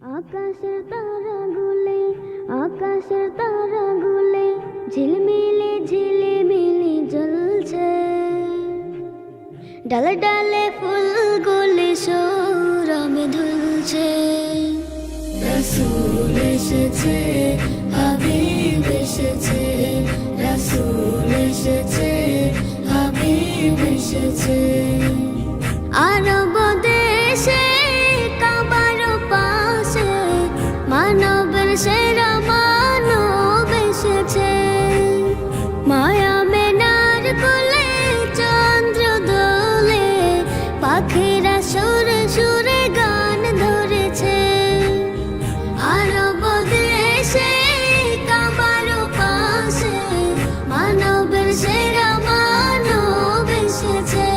আকাশের তারাগুলো ঝিলমিলে ঝিলিমিলি জ্বলছে, ডালে ডালে ফুলগুলি সৌরভে দুলছে। রাসূল এসেছে, হাবিব এসেছে, রাসূল এসেছে, হাবিব এসেছে। আরব দেশে কাবার পাশে মানবের সেরা মানব এসেছে। মায়া মেনার কোলে চন্দ্র দোলে, পাখিরা সুরে সুরে গান ধরেছে। আরব দেশে কাবার পাশে মানবের সেরা মানব এসেছে।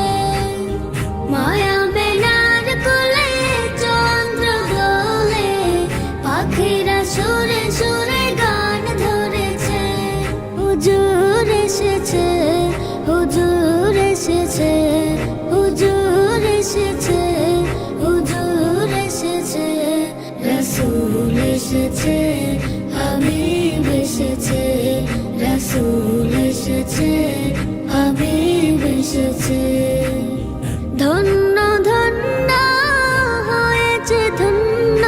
মায়া মেনার কোলে চন্দ্র দোলে, পাখিরা সুরে সুরে গান ধরেছে। হুজুর এসেছে, হুজুর এসেছে, হুজুর এসেছে, হুজুর এসেছে। রাসূল এসেছে, হাবিব এসেছে, রাসূল এসেছে, হাবিব এসেছে। ধন্য ধন্য হয়েছে ধন্য,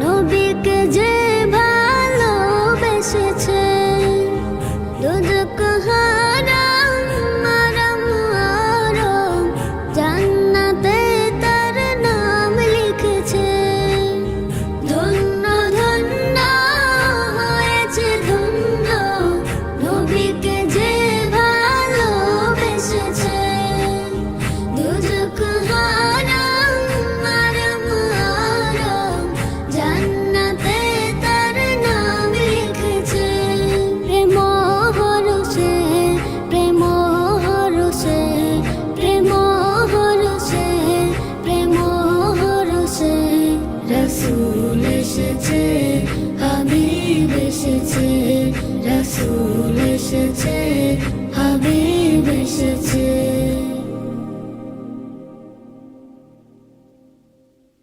নবীকে যে ভালোবেসেছে। দুজক হারাম মারাম আরাম, জান্নাতে তার নাম লিখেছে। ধন্য ধন্য হয়েছে ধন্য, নবীকে যে ভালোবেসেছে। দুজক হারাম মারাম আরাম, জান্নাতে তার নাম লিখেছে। প্রেম হরসে, প্রেম হরসে, প্রেম হরসে, প্রেম হরসে। রাসূল এসেছে, হাবিব এসেছে, রাসূল এসেছে,